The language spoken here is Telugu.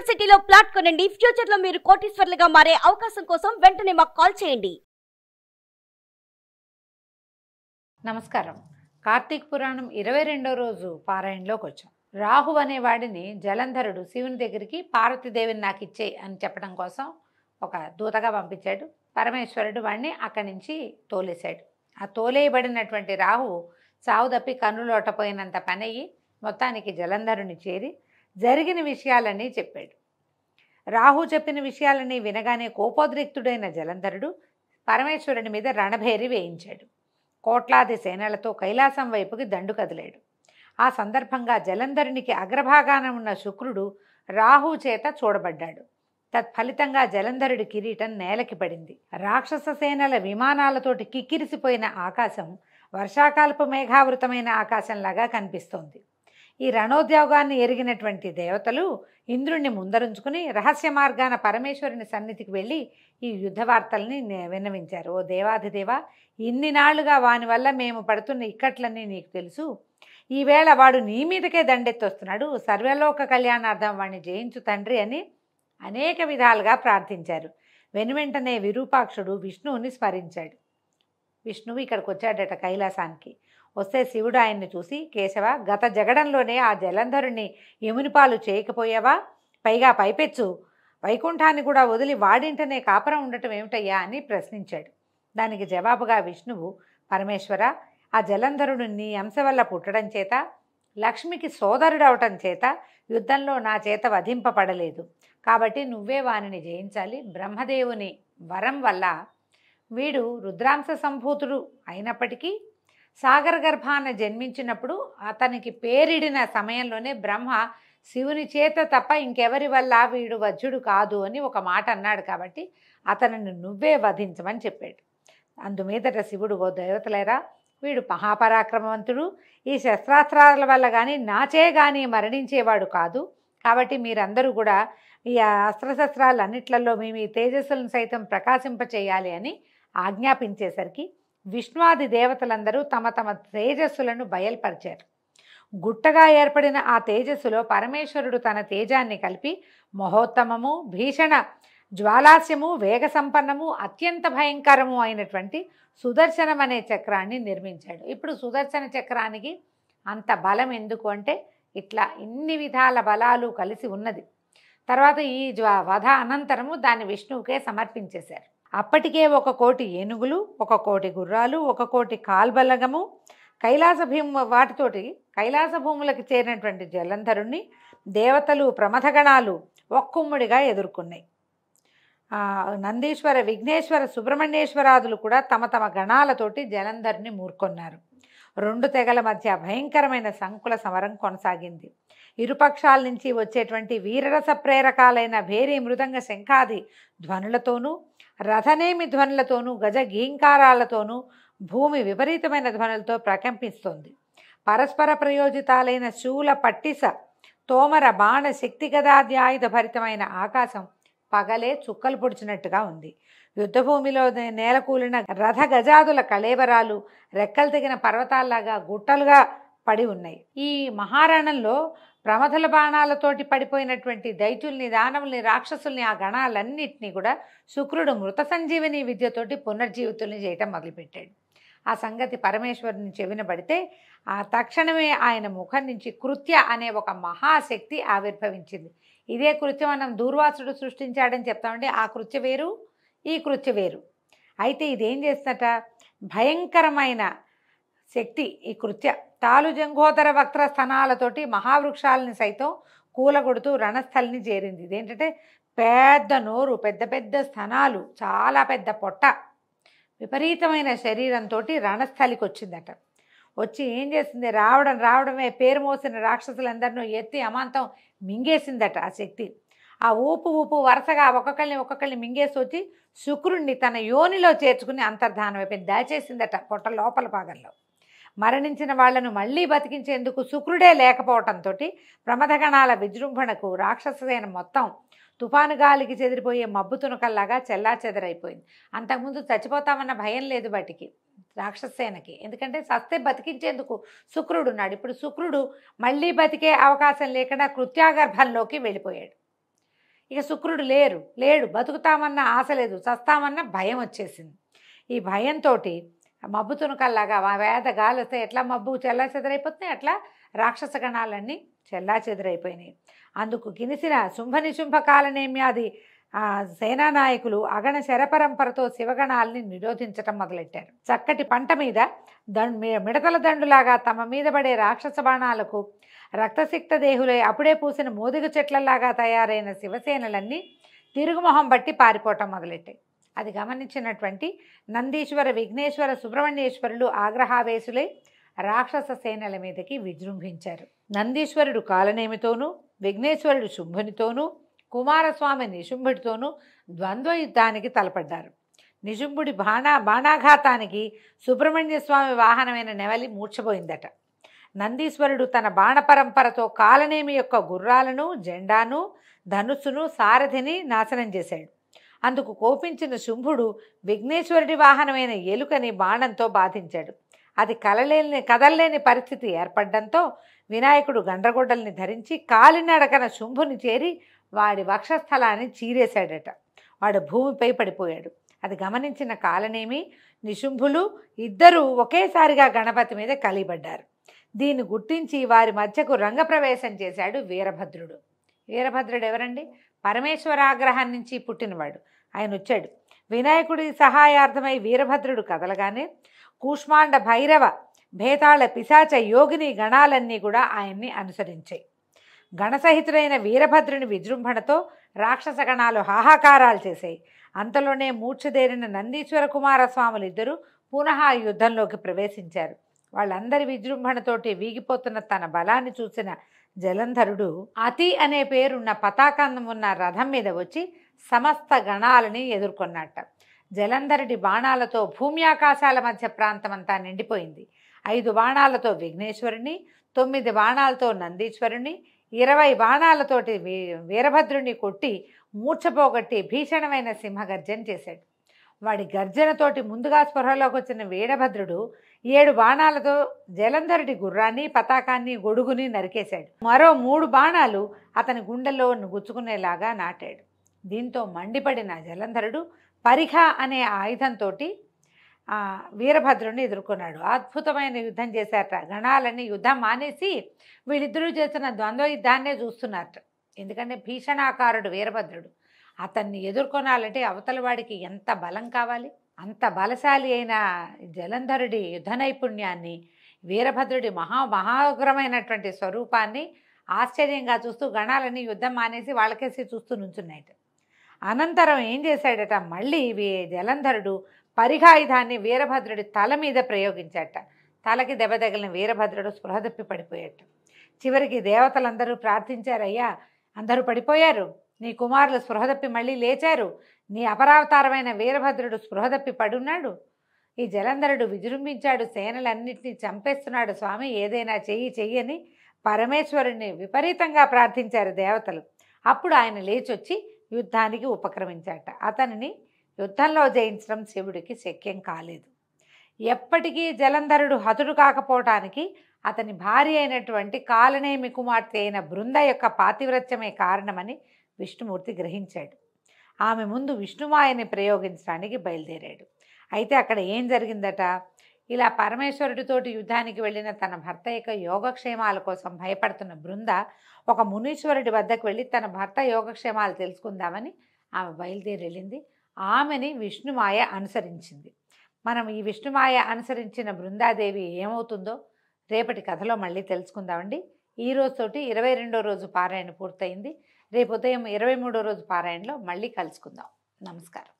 సిటీలో ప్లాట్ కొనండి. ఫ్యూచర్ లో మీరు కోటీశ్వర్లుగా మారే అవకాశం కోసం వెంటనే మాకు కాల్ చేయండి. నమస్కారం. కార్తీక పురాణం 22వ రోజు పారాయణలోకి వచ్చాం. రాహు అనేవాడిని జలంధరుడు శివుని దగ్గరికి పార్వతీదేవిని నాకు ఇచ్చేయి అని చెప్పడం కోసం ఒక దూతగా పంపించాడు. పరమేశ్వరుడు వాడిని అక్కడి నుంచి తోలేశాడు. ఆ తోలేయబడినటువంటి రాహువు సావు తప్పి కన్నులోటపోయినంత పనయ్యి మొత్తానికి జలంధరుని చేరి జరిగిన విషయాలన్నీ చెప్పాడు. రాహు చెప్పిన విషయాలన్నీ వినగానే కోపోద్రిక్తుడైన జలంధరుడు పరమేశ్వరుని మీద రణభేరి వేయించాడు. కోట్లాది సేనలతో కైలాసం వైపుకి దండు కదిలాడు. ఆ సందర్భంగా జలంధరునికి అగ్రభాగాన ఉన్న శుక్రుడు రాహు చేత చూడబడ్డాడు. తత్ఫలితంగా జలంధరుడి కిరీటం నేలకి పడింది. రాక్షస సేనల విమానాలతోటి కిక్కిరిసిపోయిన ఆకాశం వర్షాకాలపు మేఘావృతమైన ఆకాశంలాగా కనిపిస్తోంది. ఈ రణోద్యోగాన్ని ఎరిగినటువంటి దేవతలు ఇంద్రుణ్ణి ముందరుంచుకుని రహస్య మార్గాన పరమేశ్వరుని సన్నిధికి వెళ్ళి ఈ యుద్ధ వార్తల్ని విన్నవించారు. ఓ దేవాధిదేవ, ఇన్ని నాళ్లుగా వాని వల్ల మేము పడుతున్న ఇక్కట్లన్నీ నీకు తెలుసు. ఈవేళ వాడు నీ మీదకే దండెత్తొస్తున్నాడు. సర్వలోక కళ్యాణార్థం వాడిని జయించు తండ్రి అని అనేక విధాలుగా ప్రార్థించారు. వెనువెంటనే విరూపాక్షుడు విష్ణువుని స్మరించాడు. విష్ణువు ఇక్కడికి వచ్చాడట కైలాసానికి. వస్తే శివుడు ఆయన్ని చూసి, కేశవ, గత జగడంలోనే ఆ జలంధరుణ్ణి యమునిపాలు చేయకపోయావా? పైగా పైపెచ్చు వైకుంఠాన్ని కూడా వదిలి వాడింటనే కాపురం ఉండటం ఏమిటయ్యా అని ప్రశ్నించాడు. దానికి జవాబుగా విష్ణువు, పరమేశ్వర, ఆ జలంధరుడు నీ అంశ వల్ల పుట్టడం చేత, లక్ష్మికి సోదరుడవటం చేత యుద్ధంలో నా చేత వధింపబడలేదు. కాబట్టి నువ్వే వానిని జయించాలి. బ్రహ్మదేవుని వరం వల్ల వీడు రుద్రాంశ సంభూతుడు అయినప్పటికీ సాగర గర్భాన జన్మించినప్పుడు అతనికి పేరిడిన సమయంలోనే బ్రహ్మ శివుని చేత తప్ప ఇంకెవరి వల్ల వీడు వజ్రుడు కాదు అని ఒక మాట అన్నాడు. కాబట్టి అతనిని నువ్వే వధించమని చెప్పాడు. అందుమీదట శివుడు, ఓ దేవతలేరా, వీడు మహాపరాక్రమవంతుడు. ఈ శస్త్రాస్త్రాల వల్ల కానీ నాచే కానీ మరణించేవాడు కాదు. కాబట్టి మీరందరూ కూడా ఈ అస్త్రశస్త్రాలన్నిట్లలో మీ తేజస్సులను సైతం ప్రకాశింపచేయాలి అని ఆజ్ఞాపించేసరికి విష్ణువాది దేవతలందరూ తమ తమ తేజస్సులను బయల్పరిచారు. గుట్టగా ఏర్పడిన ఆ తేజస్సులో పరమేశ్వరుడు తన తేజాన్ని కలిపి మహోత్తమము, భీషణ జ్వాలాస్యము, వేగ సంపన్నము, అత్యంత భయంకరము అయినటువంటి సుదర్శనం అనే చక్రాన్ని నిర్మించాడు. ఇప్పుడు సుదర్శన చక్రానికి అంత బలం ఎందుకు అంటే ఇట్లా ఇన్ని విధాల బలాలు కలిసి ఉన్నది. తర్వాత ఈ వధ అనంతరము దాన్ని విష్ణువుకే సమర్పించేశారు. అప్పటికే 1,000,000 ఏనుగులు, 1,000,000 గుర్రాలు, 1,000,000 కాల్బలగము, కైలాస భూములకు చేరినటువంటి జలంధరుణ్ణి దేవతలు, ప్రమథగణాలు ఒక్కుమ్ముడిగా ఎదుర్కొన్నాయి. నందీశ్వర, విఘ్నేశ్వర, సుబ్రహ్మణ్యేశ్వరాదులు కూడా తమ తమ గణాలతోటి జలంధరుని మూర్కొన్నారు. 2 తెగల మధ్య భయంకరమైన సంకుల సమరం కొనసాగింది. ఇరుపక్షాల నుంచి వచ్చేటువంటి వీరరస ప్రేరకాలైన భేరీ, మృదంగ, శంఖాది ధ్వనులతోనూ, రథనేమి ధ్వనులతోనూ, గజ గీంకారాలతోనూ భూమి విపరీతమైన ధ్వనులతో ప్రకంపిస్తోంది. పరస్పర ప్రయోజితాలైన శూల, పట్టిస, తోమర, బాణ, శక్తి గదాద్యాయుధ భరితమైన ఆకాశం పగలే చుక్కలు పొడిచినట్టుగా ఉంది. యుద్ధభూమిలో నేలకూలిన రథ గజాదుల కళేబరాలు రెక్కలు తెగిన పర్వతాల్లాగా గుట్టలుగా పడి ఉన్నాయి. ఈ మహారణంలో ప్రమథల బాణాలతోటి పడిపోయినటువంటి దైత్యుల్ని, దానవుల్ని, రాక్షసుల్ని, ఆ గణాలన్నింటినీ కూడా శుక్రుడు మృత సంజీవని విద్యతోటి పునర్జీవితుల్ని చేయటం మొదలుపెట్టాడు. ఆ సంగతి పరమేశ్వరుని చెవిన పడితే ఆ తక్షణమే ఆయన ముఖం నుంచి కృత్య అనే ఒక మహాశక్తి ఆవిర్భవించింది. ఇదే కృత్యం మనం దూర్వాసుడు సృష్టించాడని చెప్తామంటే ఆ కృత్య వేరు, ఈ కృత్య వేరు. అయితే ఇదేం చేస్తట, భయంకరమైన శక్తి ఈ కృత్య. తాలు జంఘోదర వక్ర స్థనాలతోటి మహావృక్షాలని సైతం కూలగొడుతూ రణస్థలిని చేరింది. ఇదేంటంటే పెద్ద నోరు, పెద్ద పెద్ద స్థనాలు, చాలా పెద్ద పొట్ట, విపరీతమైన శరీరంతో రణస్థలికి వచ్చిందట. వచ్చి ఏం చేసింది, రావడమే పేరు మోసిన రాక్షసులందరినూ ఎత్తి అమాంతం మింగేసిందట ఆ శక్తి. ఆ ఊపు వరుసగా ఒక్కొక్కరిని మింగేసి వచ్చి శుక్రుణ్ణి తన యోనిలో చేర్చుకుని అంతర్ధానం అయిపోయింది, దాచేసిందట పొట్ట లోపల భాగంలో. మరణించిన వాళ్లను మళ్ళీ బతికించేందుకు శుక్రుడే లేకపోవటంతో ప్రమథగణాల విజృంభణకు రాక్షససేన మొత్తం తుఫాను గాలికి చెదిరిపోయే మబ్బు తునకల్లాగా చెల్లాచెదరైపోయింది. అంతకుముందు చచ్చిపోతామన్న భయం లేదు వాటికి, రాక్షసేనకి. ఎందుకంటే సస్తే బతికించేందుకు శుక్రుడు ఉన్నాడు. ఇప్పుడు శుక్రుడు మళ్ళీ బతికే అవకాశం లేకుండా కృత్యాగర్భంలోకి వెళ్ళిపోయాడు. ఇక శుక్రుడు లేడు, బతుకుతామన్న ఆశ లేదు, చస్తామన్న భయం వచ్చేసింది. ఈ భయంతో మబ్బు తునకల్లాగా వేద గాలి వస్తే ఎట్లా మబ్బు చెల్లా చెదరైపోతున్నాయి, అట్లా రాక్షస గణాలన్నీ చెల్లా చెదరైపోయినాయి. అందుకు కినిసిన శుంభనిశుంభ కాలనేమ్యాది సేనానాయకులు అగణ శరపరంపరతో శివగణాలని నిరోధించటం మొదలెట్టారు. చక్కటి పంట మీద మిడతల దండులాగా తమ మీద పడే రాక్షస బాణాలకు రక్తసిక్త దేహులై అప్పుడే పూసిన మోదిగ చెట్లలాగా తయారైన శివసేనలన్నీ తిరుగుమొహం బట్టి పారిపోవటం మొదలెట్టాయి. అది గమనించినటువంటి నందీశ్వర, విఘ్నేశ్వర, సుబ్రహ్మణ్యేశ్వరులు ఆగ్రహావేశులై రాక్షస సేనల మీదకి విజృంభించారు. నందీశ్వరుడు కాలనేమితోనూ, విఘ్నేశ్వరుడు శుంభునితోనూ, కుమారస్వామి నిశుంభుడితోనూ ద్వంద్వ యుద్ధానికి తలపడ్డారు. నిశుంభుడి బాణాఘాతానికి సుబ్రహ్మణ్య స్వామి వాహనమైన నెవలి మూర్ఛపోయిందట. నందీశ్వరుడు తన బాణపరంపరతో కాలనేమి యొక్క గుర్రాలను, జెండాను, ధనుస్సును, సారథిని నాశనం చేశాడు. అందుకు కోపించిన శుంభుడు విఘ్నేశ్వరుడి వాహనమైన ఎలుకని బాణంతో బాధించాడు. అది కదలలేని పరిస్థితి ఏర్పడడంతో వినాయకుడు గండ్రగొడ్డల్ని ధరించి కాలినడకన శుంభుని చేరి వాడి వక్షస్థలాన్ని చీరేశాడట. వాడు భూమిపై పడిపోయాడు. అది గమనించిన కాలనేమి, నిశుంభులు ఇద్దరూ ఒకేసారిగా గణపతి మీద కలిపడ్డారు. దీన్ని గుర్తించి వారి మధ్యకు రంగప్రవేశం చేశాడు వీరభద్రుడు. వీరభద్రుడు ఎవరండి? పరమేశ్వరాగ్రహం నుంచి పుట్టినవాడు. ఆయన వచ్చాడు. వినాయకుడి సహాయార్థమై వీరభద్రుడు కదలగానే కూష్మాండ, భైరవ, భేతాళ, పిశాచ, యోగిని గణాలన్నీ కూడా ఆయన్ని అనుసరించాయి. గణసహితుడైన వీరభద్రుని విజృంభణతో రాక్షస గణాలు హాహాకారాలు చేశాయి. అంతలోనే మూర్ఛదేరిన నందీశ్వర కుమారస్వాములు ఇద్దరు పునః యుద్ధంలోకి ప్రవేశించారు. వాళ్ళందరి విజృంభణతోటి వీగిపోతున్న తన బలాన్ని చూసిన జలంధరుడు అతి అనే పేరున్న పతాకం ఉన్న రథం మీద వచ్చి సమస్త గణాలని ఎదుర్కొన్నట్ట. జలంధరుడి బాణాలతో భూమి ఆకాశాల మధ్య ప్రాంతమంతా నిండిపోయింది. 5 బాణాలతో విఘ్నేశ్వరుని, 9 బాణాలతో నందీశ్వరుని, 20 బాణాలతోటి వీరభద్రుని కొట్టి మూర్ఛపోగొట్టి భీషణమైన సింహగర్జన చేశాడు. వాడి గర్జనతోటి ముందుగా స్పృహలోకి వచ్చిన వీరభద్రుడు 7 బాణాలతో జలంధరుడి గుర్రాన్ని, పతాకాన్ని, గొడుగుని నరికేశాడు. మరో 3 బాణాలు అతని గుండెల్లో గుచ్చుకునేలాగా నాటాడు. దీంతో మండిపడిన జలంధరుడు పరిఖ అనే ఆయుధంతో వీరభద్రుడిని ఎదుర్కొన్నాడు. అద్భుతమైన యుద్ధం చేశారట. గణాలన్నీ యుద్ధం మానేసి వీళ్ళిద్దరూ చేసిన ద్వంద్వ యుద్ధాన్నే చూస్తున్నారట. ఎందుకంటే భీషణాకారుడు వీరభద్రుడు. అతన్ని ఎదుర్కొనాలంటే అవతల వాడికి ఎంత బలం కావాలి? అంత బలశాలి అయిన జలంధరుడి యుద్ధ నైపుణ్యాన్ని, వీరభద్రుడి మహాగ్రమైనటువంటి స్వరూపాన్ని ఆశ్చర్యంగా చూస్తూ గణాలన్నీ యుద్ధం మానేసి వాళ్ళకేసి చూస్తూ నుంచున్నాయట. అనంతరం ఏం చేశాడట, మళ్ళీ జలంధరుడు పరిఘాయుధాన్ని వీరభద్రుడి తల మీద ప్రయోగించాట. తలకి దెబ్బ తగిలిన వీరభద్రుడు స్పృహ తప్పి పడిపోయాట. చివరికి దేవతలందరూ ప్రార్థించారయ్యా, అందరూ పడిపోయారు, నీ కుమారులు స్పృహ తప్పి మళ్ళీ లేచారు, నీ అపరావతారమైన వీరభద్రుడు స్పృహ తప్పి పడున్నాడు, ఈ జలంధరుడు విజృంభించాడు, సేనలన్నింటినీ చంపేస్తున్నాడు, స్వామి ఏదైనా చెయ్యని పరమేశ్వరుణ్ణి విపరీతంగా ప్రార్థించారు దేవతలు. అప్పుడు ఆయన లేచొచ్చి యుద్ధానికి ఉపక్రమించాట. అతనిని యుద్ధంలో జయించడం శివుడికి శక్యం కాలేదు. ఎప్పటికీ జలంధరుడు హతుడు కాకపోవటానికి అతని భార్య అయినటువంటి కాలనేమి కుమార్తె అయిన బృంద యొక్క పాతివ్రత్యమే కారణమని విష్ణుమూర్తి గ్రహించాడు. ఆమె ముందు విష్ణుమాయని ప్రయోగించడానికి బయలుదేరాడు. అయితే అక్కడ ఏం జరిగిందట, ఇలా పరమేశ్వరుడితోటి యుద్ధానికి వెళ్ళిన తన భర్త యొక్క యోగక్షేమాల కోసం భయపడుతున్న బృంద ఒక మునీశ్వరుడి వద్దకు వెళ్ళి తన భర్త యోగక్షేమాలు తెలుసుకుందామని ఆమె బయలుదేరి వెళ్ళింది. ఆమెని విష్ణుమాయ అనుసరించింది. మనం ఈ విష్ణుమాయ అనుసరించిన బృందాదేవి ఏమవుతుందో రేపటి కథలో మళ్ళీ తెలుసుకుందామండి. ఈ రోజుతోటి 22వ రోజు పారాయణ పూర్తయింది. రేపు ఉదయం 23వ రోజు పారాయణలో మళ్ళీ కలుసుకుందాం. నమస్కారం.